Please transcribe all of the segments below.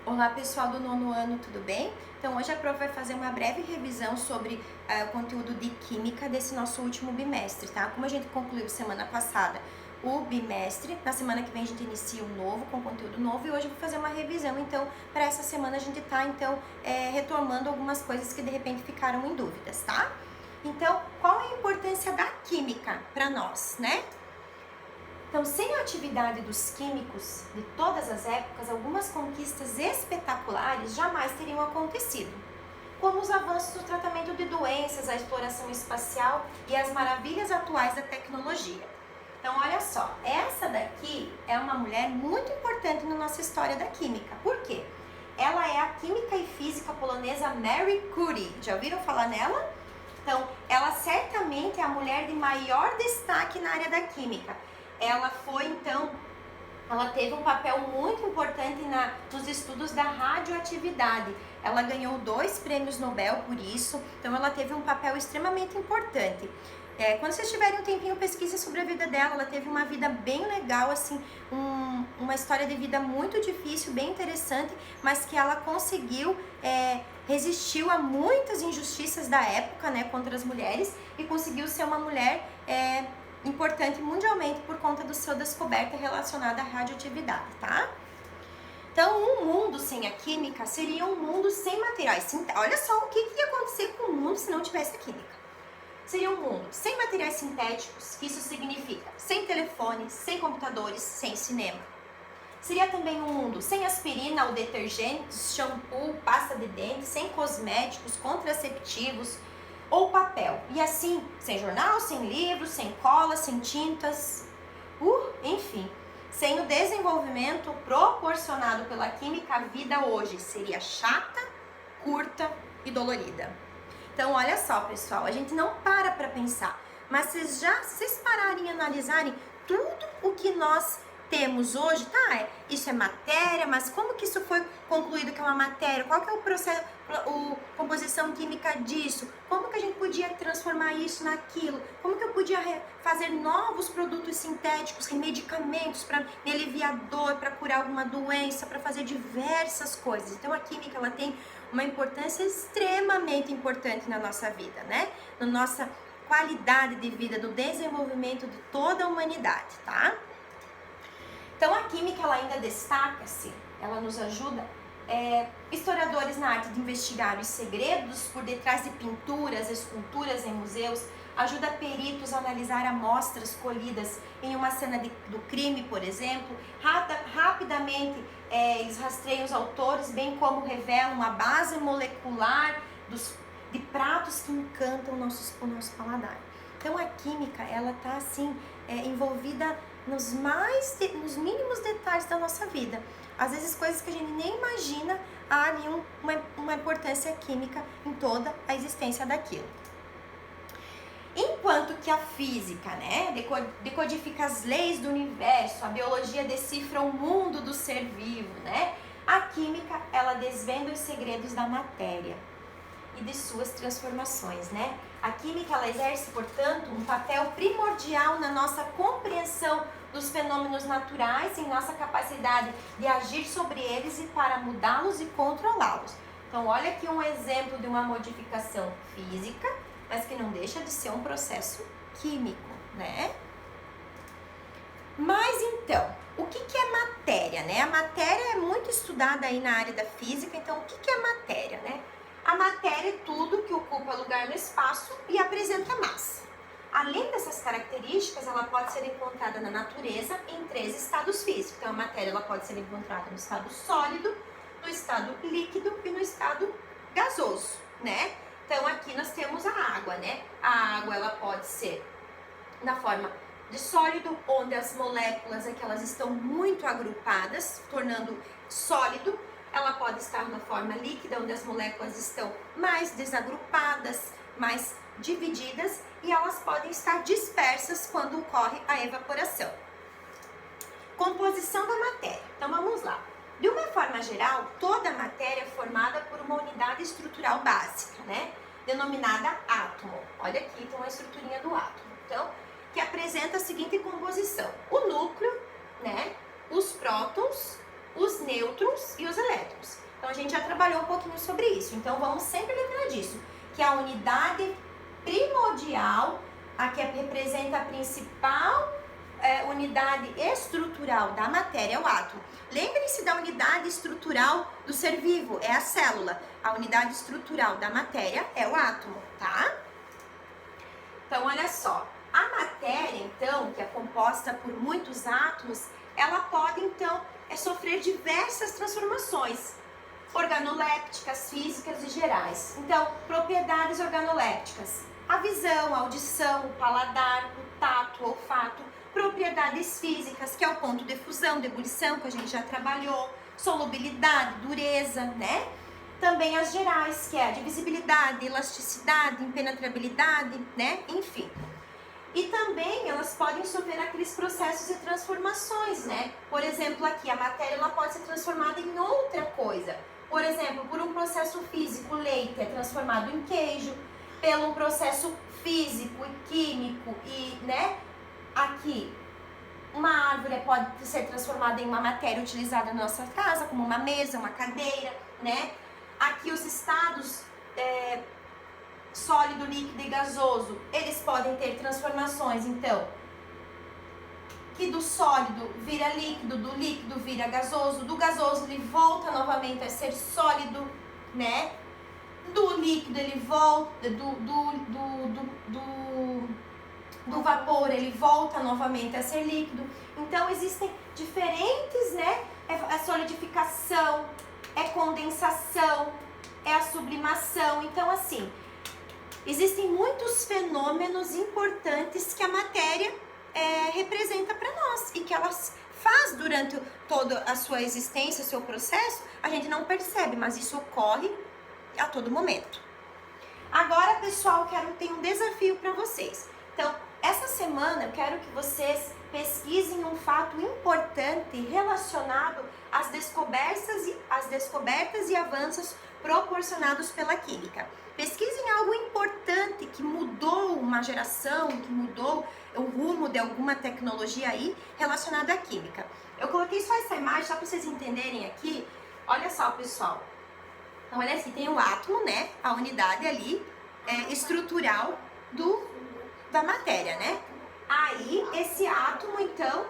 Olá pessoal do nono ano, tudo bem? Então hoje a prof vai fazer uma breve revisão sobre o conteúdo de Química desse nosso último bimestre, tá? Como a gente concluiu semana passada o bimestre, na semana que vem a gente inicia um novo, com conteúdo novo, e hoje eu vou fazer uma revisão, então, para essa semana a gente tá, retomando algumas coisas que de repente ficaram em dúvidas, tá? Então, qual é a importância da Química para nós, né? Então, sem a atividade dos químicos de todas as épocas, algumas conquistas espetaculares jamais teriam acontecido, como os avanços no tratamento de doenças, a exploração espacial e as maravilhas atuais da tecnologia. Então, olha só, essa daqui é uma mulher muito importante na nossa história da química. Por quê? Ela é a química e física polonesa Marie Curie. Já ouviram falar nela? Então, ela certamente é a mulher de maior destaque na área da química. Ela teve um papel muito importante nos estudos da radioatividade. Ela ganhou 2 prêmios Nobel por isso, então ela teve um papel extremamente importante. Quando vocês tiverem um tempinho, pesquisem sobre a vida dela. Ela teve uma vida bem legal, assim, uma história de vida muito difícil, bem interessante, mas que ela conseguiu, resistiu a muitas injustiças da época, né, contra as mulheres, e conseguiu ser uma mulher importante mundialmente por conta do seu descoberta relacionada à radioatividade, tá? Então, um mundo sem a química seria um mundo sem materiais. Olha só o que ia acontecer com o mundo se não tivesse a química. Seria um mundo sem materiais sintéticos, que isso significa sem telefone, sem computadores, sem cinema. Seria também um mundo sem aspirina ou detergentes, shampoo, pasta de dente, sem cosméticos, contraceptivos ou papel. E assim, sem jornal, sem livros, sem cola, sem tintas, enfim. Sem o desenvolvimento proporcionado pela química, a vida hoje seria chata, curta e dolorida. Então, olha só, pessoal, a gente não para pensar, mas vocês pararem e analisarem tudo o que nós temos hoje, tá? Isso é matéria, mas como que isso foi concluído que é uma matéria? Qual que é o processo, composição química disso? Como que a gente podia transformar isso naquilo? Como que eu podia fazer novos produtos sintéticos, medicamentos para me aliviar dor, para curar alguma doença, para fazer diversas coisas? Então a química, ela tem uma importância extremamente importante na nossa vida, né? Na nossa qualidade de vida, do desenvolvimento de toda a humanidade, tá? Então a química, ela ainda destaca-se, ela nos ajuda, historiadores na arte de investigar os segredos por detrás de pinturas, esculturas em museus, ajuda peritos a analisar amostras colhidas em uma cena do crime, por exemplo. Rapidamente eles rastreiam os autores, bem como revelam a base molecular de pratos que encantam o nosso paladar. Então a química, ela está assim, envolvida nos mínimos detalhes da nossa vida. Às vezes coisas que a gente nem imagina, há ali uma importância química em toda a existência daquilo. Enquanto que a física, né, decodifica as leis do universo, a biologia decifra o mundo do ser vivo, né, a química, ela desvenda os segredos da matéria e de suas transformações, né? A química, ela exerce, portanto, um papel primordial na nossa compreensão dos fenômenos naturais, em nossa capacidade de agir sobre eles e para mudá-los e controlá-los. Então, olha aqui um exemplo de uma modificação física, mas que não deixa de ser um processo químico, né? Mas então, o que é matéria, né? A matéria é muito estudada aí na área da física, então o que é matéria, né? A matéria é tudo que ocupa lugar no espaço e apresenta massa. Além dessas características, ela pode ser encontrada na natureza em 3 estados físicos. Então, a matéria, ela pode ser encontrada no estado sólido, no estado líquido e no estado gasoso, né? Então, aqui nós temos a água, né? A água, ela pode ser na forma de sólido, onde as moléculas aqui, elas estão muito agrupadas, tornando sólido. Ela pode estar na forma líquida, onde as moléculas estão mais desagrupadas, mais divididas, e elas podem estar dispersas quando ocorre a evaporação. Composição da matéria. Então vamos lá. De uma forma geral, toda a matéria é formada por uma unidade estrutural básica, né? Denominada átomo. Olha aqui, então a estruturinha do átomo. Então, que apresenta a seguinte composição: o núcleo, né? Os prótons, os nêutrons e os elétrons. Então a gente já trabalhou um pouquinho sobre isso. Então vamos sempre lembrar disso, que a unidade primordial, a que representa a principal unidade estrutural da matéria é o átomo. Lembrem-se da unidade estrutural do ser vivo, é a célula. A unidade estrutural da matéria é o átomo, tá? Então, olha só. A matéria, então, que é composta por muitos átomos, ela pode, então, sofrer diversas transformações organolépticas, físicas e gerais. Então, propriedades organolépticas. A visão, a audição, o paladar, o tato, o olfato. Propriedades físicas, que é o ponto de fusão, de ebulição, que a gente já trabalhou. Solubilidade, dureza, né? Também as gerais, que é a divisibilidade, elasticidade, impenetrabilidade, né? Enfim. E também elas podem sofrer aqueles processos de transformações, né? Por exemplo, aqui a matéria ela pode ser transformada em outra coisa. Por exemplo, por um processo físico, o leite é transformado em queijo, pelo um processo físico e químico e, né? Aqui, uma árvore pode ser transformada em uma matéria utilizada na nossa casa, como uma mesa, uma cadeira, né? Aqui os estados sólido, líquido e gasoso, eles podem ter transformações, então, que do sólido vira líquido, do líquido vira gasoso, do gasoso ele volta novamente a ser sólido, né? Do líquido ele volta, do vapor ele volta novamente a ser líquido. Então existem diferentes, né? É solidificação, é condensação, é a sublimação. Então assim, existem muitos fenômenos importantes que a matéria representa para nós e que ela faz durante toda a sua existência, seu processo, a gente não percebe, mas isso ocorre a todo momento. Agora, pessoal, tenho um desafio para vocês. Então, essa semana eu quero que vocês pesquisem um fato importante relacionado às descobertas e avanços proporcionados pela química. Pesquisem algo importante que mudou uma geração, que mudou o rumo de alguma tecnologia aí relacionada à química. Eu coloquei só essa imagem só para vocês entenderem aqui. Olha só, pessoal. Então, olha aqui, tem o átomo, né? A unidade ali estrutural da matéria, né? Aí, esse átomo, então,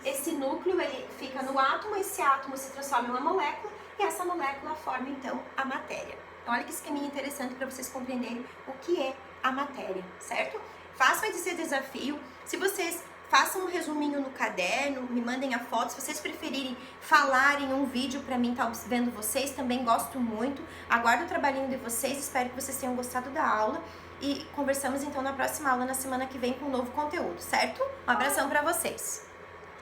esse núcleo, ele fica no átomo, esse átomo se transforma em uma molécula e essa molécula forma, então, a matéria. Então, olha que esqueminha interessante para vocês compreenderem o que é a matéria, certo? Façam esse desafio. Se vocês façam um resuminho no caderno, me mandem a foto. Se vocês preferirem falar em um vídeo para mim estar vendo vocês, também gosto muito. Aguardo o trabalhinho de vocês, espero que vocês tenham gostado da aula. E conversamos então na próxima aula, na semana que vem, com um novo conteúdo, certo? Um abração para vocês!